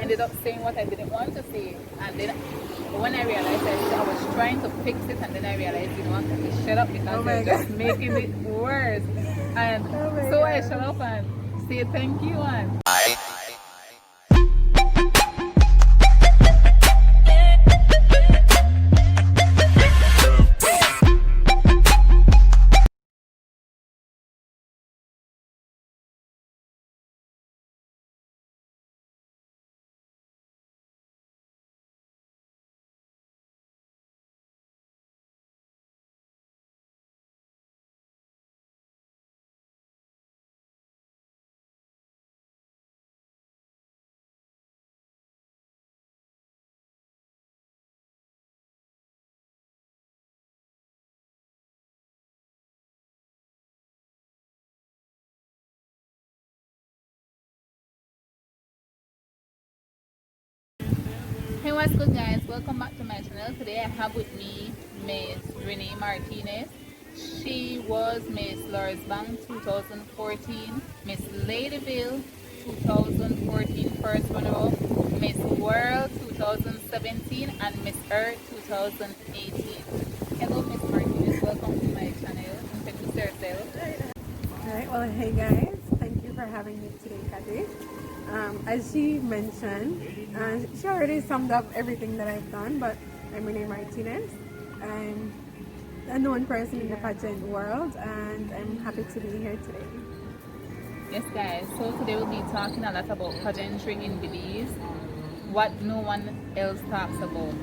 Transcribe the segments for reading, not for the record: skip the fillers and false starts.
ended up saying what I didn't want to say. And then when I realized I was trying to fix it, and then I realized, you know what, let me shut up because they're just making it worse. And so I shut up and say thank you and hey, what's good guys, welcome back to my channel. Today I have with me Miss Renee Martinez. She was Miss Lawrencebank 2014, Miss Ladyville 2014 first runner-up, Miss World 2017, and Miss Earth 2018. Hello Miss Martinez, welcome to my channel. Introduce yourself. Alright, well, hey guys, thank you for having me today, Kathy. As she mentioned, she already summed up everything that I've done, but I'm Renee Martinez. I'm a known person in the pageant world, and I'm happy to be here today. Yes guys, so today we'll be talking a lot about pageantry in Belize, what no one else talks about.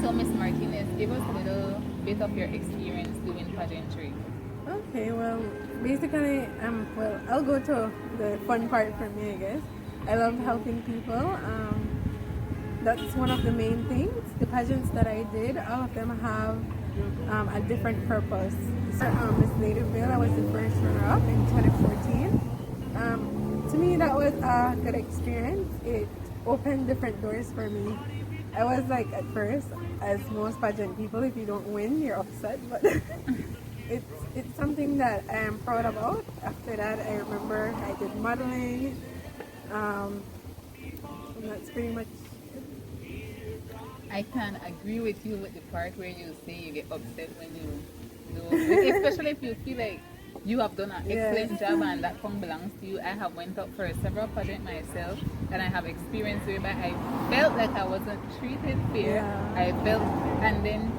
So Miss Martinez, give us a little bit of your experience doing pageantry. Okay, well, basically, well, I'll go to the fun part for me, I guess. I love helping people. That's one of the main things. The pageants that I did, all of them have a different purpose. So, Miss Ladyville, I was the first runner-up in 2014. To me, that was a good experience. It opened different doors for me. I was like, at first, as most pageant people, if you don't win, you're upset. But it's something that I am proud about. After that, I remember I did modeling. And that's pretty much I can agree with you with the part where you say you get upset when you do, especially if you feel like you have done an excellent job and that song belongs to you. I have went up for several projects myself and I have experienced whereby I felt like I wasn't treated fair. I felt, and then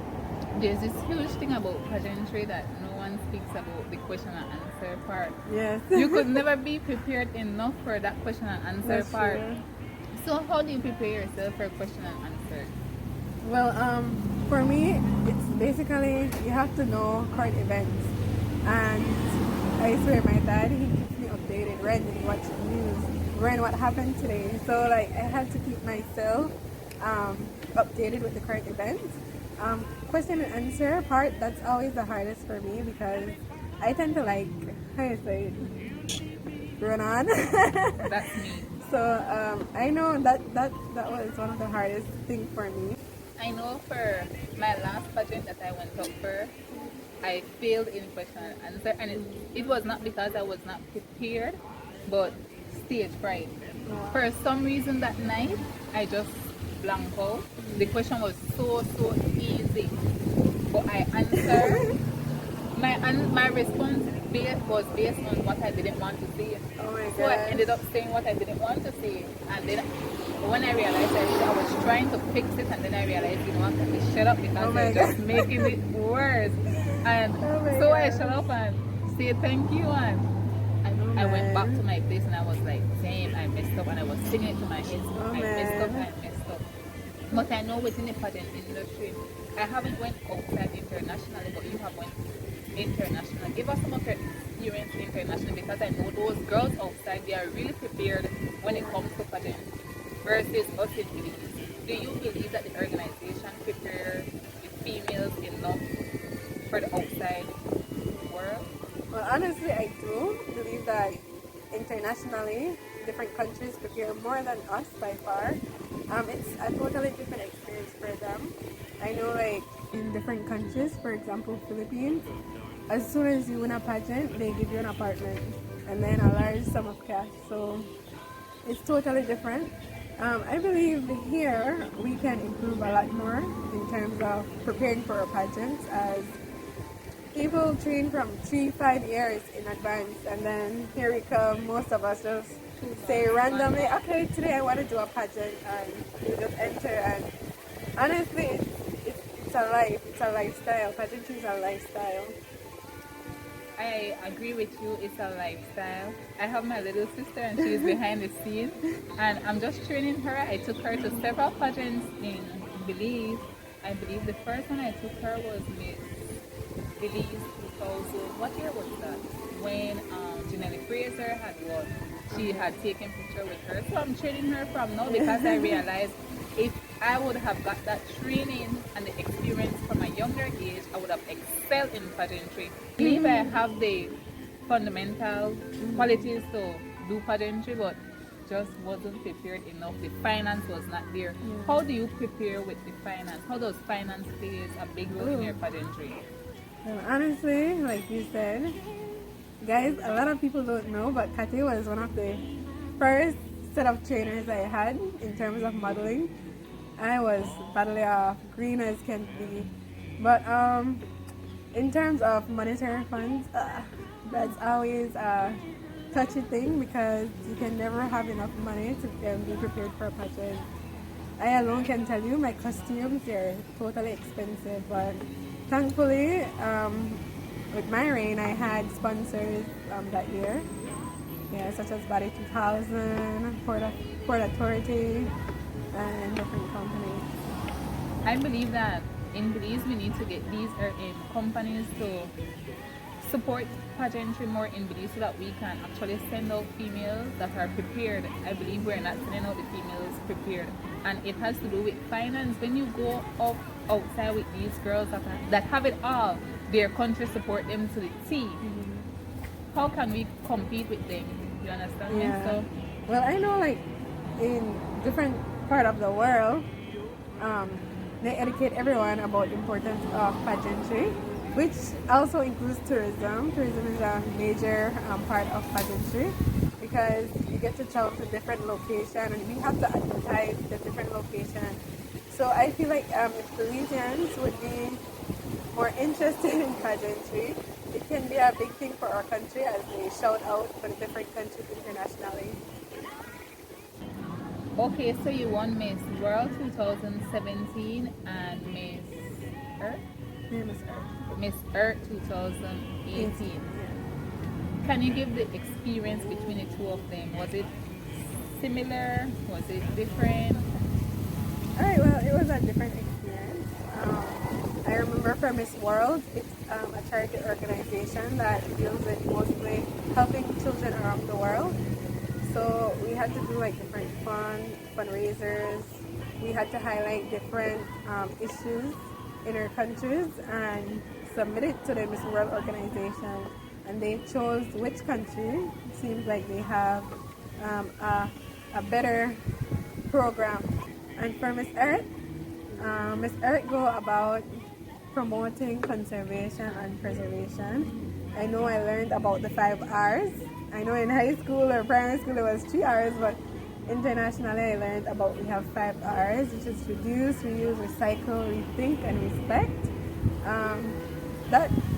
there's this huge thing about pageantry that no one speaks about, the question and answer part. Yes. You could never be prepared enough for that question and answer That's part. true. So how do you prepare yourself for question and answer? Well, for me, it's basically you have to know current events, and I swear my dad, he keeps me updated, read and watch the news, read what happened today. So like I had to keep myself updated with the current events. Question and answer part, that's always the hardest for me because I tend to like, how you say, run on. That's me. So I know that was one of the hardest things for me. I know for my last pageant that I went up for, I failed in question and answer, and it was not because I was not prepared, but stage fright. For some reason that night, I just blanked out. The question was so easy, but I answered. My response was based on what I didn't want to say. Oh my So I God. ended up saying what I didn't want to say, and then when I realized I was trying to fix it, and then I realized, you know what, let me shut up because they're just making it worse. And so I shut up and said thank you, and I went back to my place and I was like, damn, I messed up, and I was singing it to my head. I messed up. But I know within the pageant industry, I haven't went outside internationally, but you have went international. Give us some of your experience internationally, because I know those girls outside, they are really prepared when it comes to pageant versus us in Belize. Do you believe that the organization prepares the females enough for the outside world? Well, honestly, I do believe that internationally, different countries prepare more than us by far. It's a totally different experience for them. I know, like, in different countries, for example, Philippines, as soon as you win a pageant, they give you an apartment and then a large sum of cash. So it's totally different. I believe here we can improve a lot more in terms of preparing for our pageants, as people train from 3, 5 years in advance, and then here we come. Most of us just say randomly, "Okay, today I want to do a pageant," and you just enter. And honestly, it's a life. It's a lifestyle. Pageantry is a lifestyle. I agree with you, it's a lifestyle. I have my little sister and she's behind the scenes and I'm just training her. I took her to several pageants in Belize. I believe the first one I took her was Miss Belize 2000. What year was that? When Janelle Fraser had won. She had taken picture with her. So I'm training her from now because I realized if I would have got that training and the experience from a younger age, I would have excelled in pageantry. Believe I have the fundamental qualities to do pageantry, but just wasn't prepared enough. The finance was not there. How do you prepare with the finance? How does finance play a big role in your pageantry? Honestly, like you said, guys, a lot of people don't know, but Kate was one of the first set of trainers I had in terms of modeling. I was badly off, green as can be. But in terms of monetary funds, that's always a touchy thing because you can never have enough money to be prepared for a pageant. I alone can tell you my costumes are totally expensive, but thankfully, with my reign, I had sponsors that year, yeah, such as Body 2000, Port Authority, and different companies. I believe that in Belize we need to get these companies to support pageantry more in Belize so that we can actually send out females that are prepared. I believe we're not sending out the females prepared, and it has to do with finance. When you go up outside with these girls that have it all, their country support them to the T. How can we compete with them? You understand me? Yeah. So, well, I know like in different part of the world, they educate everyone about the importance of pageantry, which also includes tourism. Tourism is a major part of pageantry because you get to travel to different locations and we have to advertise the different locations. So I feel like if Belizeans would be more interested in pageantry, it can be a big thing for our country as they shout out for the different countries internationally. okay, so you won Miss World 2017 and Miss Earth? Name is Earth. Miss Earth 2018. Can you give the experience between the two of them? Was it similar? Was it different? Alright, well, it was a different experience. I remember for Miss World, it's a charity organization that deals with mostly helping children around the world. So we had to do like different fundraisers. We had to highlight different issues in our countries and submit it to the Miss World organization. And they chose which country. It seems like they have a better program. And for Miss Earth go about promoting conservation and preservation. I know I learned about the 5 R's. I know in high school or primary school it was 3 R's, but internationally I learned about we have 5 R's, which is reduce, reuse, recycle, rethink, and respect.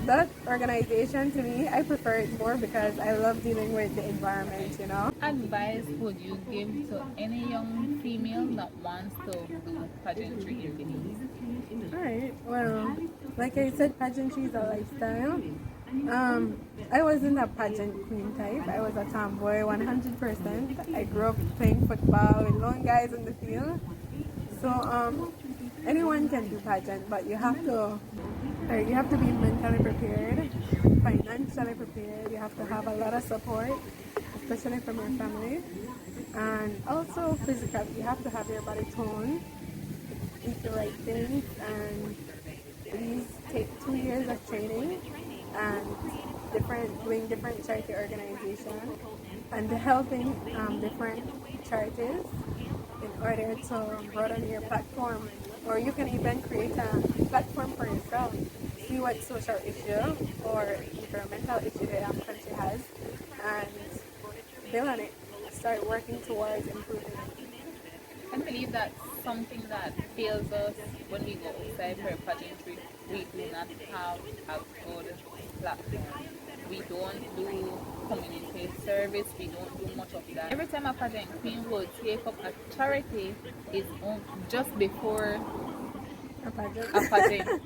That organization to me, I prefer it more because I love dealing with the environment, you know. Advice would you give to any young female that wants to do pageantry in Belize? Alright, well, like I said, pageantry is a lifestyle. I wasn't a pageant queen type. I was a tomboy 100%. I grew up playing football with lone guys in the field. So anyone can do pageant, but you have to be mentally prepared, financially prepared. You have to have a lot of support, especially from your family, and also physically. You have to have your body toned, eat the right things, and these take 2 years of training and doing different charity organizations and helping different charities in order to broaden your platform, or you can even create a platform for yourself. See what social issue or environmental issue the country has and build on it. Start working towards improving it. I believe that something that fails us when we go outside for pageantry, we do not have a good platform. We don't do community service, we don't do much of that. Every time a pageant queen will take up a charity is just before A pageant. a pageant.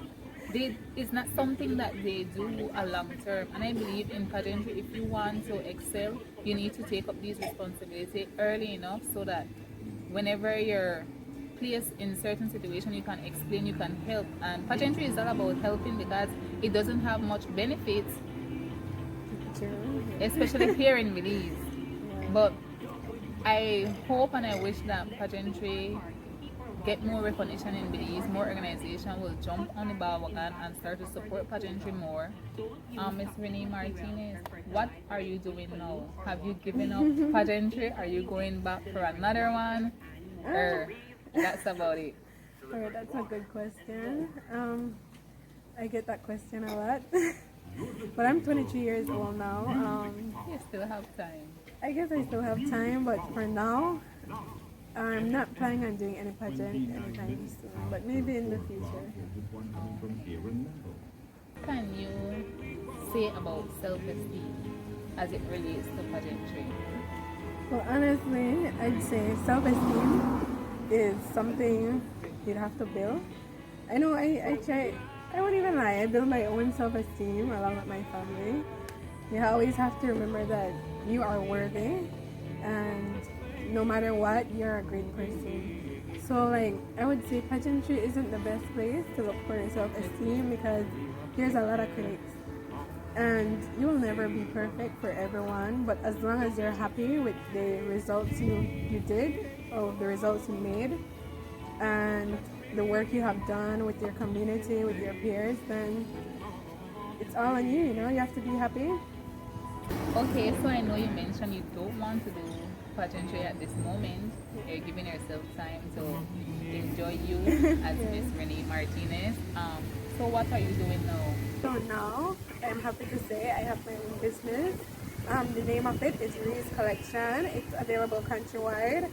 It's not something that they do a long term. And I believe in pageantry, if you want to excel, you need to take up these responsibilities early enough so that whenever you're placed in certain situation, you can explain, you can help. And pageantry is all about helping because it doesn't have much benefits, True. especially here in Belize. But I hope and I wish that pageantry get more recognition in Belize, more organization will jump on the bandwagon and start to support pageantry more. Miss Renee Martinez, what are you doing now? Have you given up pageantry? Are you going back for another one? Or that's about it. Alright, that's a good question. I get that question a lot. But I'm 23 years old now. You still have time. I guess I still have time, but for now, I'm not planning on doing any pageant anytime soon, but maybe in the future. What can you say about self-esteem as it relates to pageantry? Well, honestly, I'd say self-esteem is something you'd have to build. I know I try, I won't even lie, I build my own self-esteem along with my family. You always have to remember that you are worthy and no matter what, you're a great person. So like, I would say pageantry isn't the best place to look for your self-esteem because there's a lot of critics. And you will never be perfect for everyone, but as long as you're happy with the results you did or the results you made and the work you have done with your community, with your peers, then it's all on you, you know, you have to be happy. Okay, so I know you mentioned you don't want to do pageantry at this moment. You're giving yourself time to enjoy you as Yes. Miss Renee Martinez. So what are you doing now? So now, I'm happy to say I have my own business. The name of it is Ree's Collection. It's available countrywide.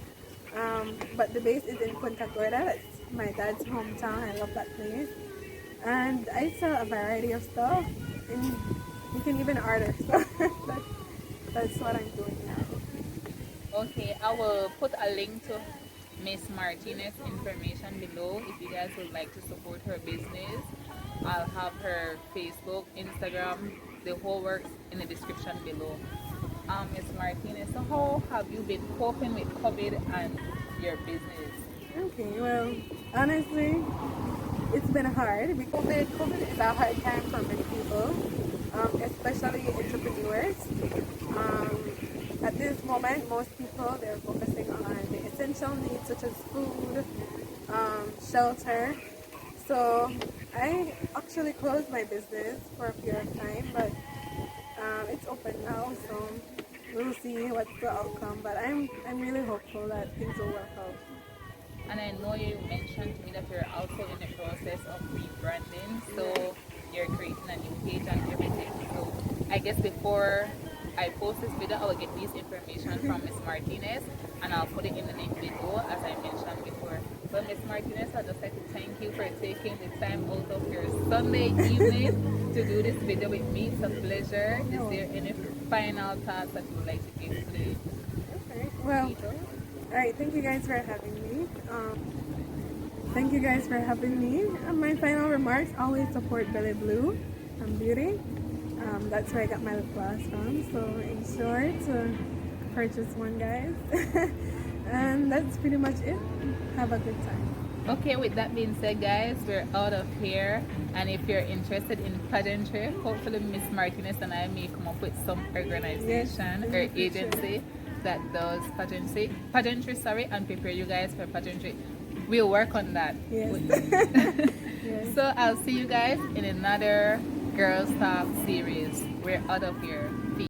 But the base is in Punta Gorda. That's my dad's hometown. I love that place. And I sell a variety of stuff. And you can even order. So that's what I'm doing now. Okay, I will put a link to Miss Martinez information below if you guys would like to support her business. I'll have her Facebook, Instagram, the whole works in the description below. Miss Martinez, so how have you been coping with COVID and your business? Okay, well, honestly, it's been hard because COVID is a hard time for many people, especially entrepreneurs. At this moment, most people, they're focusing on the essential needs such as food, shelter. So I actually closed my business for a period of time, but it's open now, so we'll see what's the outcome. But I'm really hopeful that things will work out. And I know you mentioned to me that you're also in the process of rebranding, so you're creating a new page and everything. So I guess before I post this video, I will get this information from Miss Martinez and I'll put it in the link below as I mentioned before. But Miss Martinez, I'd just like to thank you for taking the time out of your Sunday evening to do this video with me. It's a pleasure. Is there any final thoughts that you would like to give to the Okay. Well, people? all right. Thank you guys for having me. Thank you guys for having me. My final remarks: always support Belly Blue and Beauty. That's where I got my lip gloss from. So ensure to purchase one, guys. And that's pretty much it. Have a good time. Okay, with that being said, guys, we're out of here. And if you're interested in pageantry, hopefully Miss Martinez and I may come up with some organization or agency that does pageantry, and prepare you guys for pageantry. We'll work on that. Yes. Yes. So I'll see you guys in another Girls Talk series. We're out of here. Peace.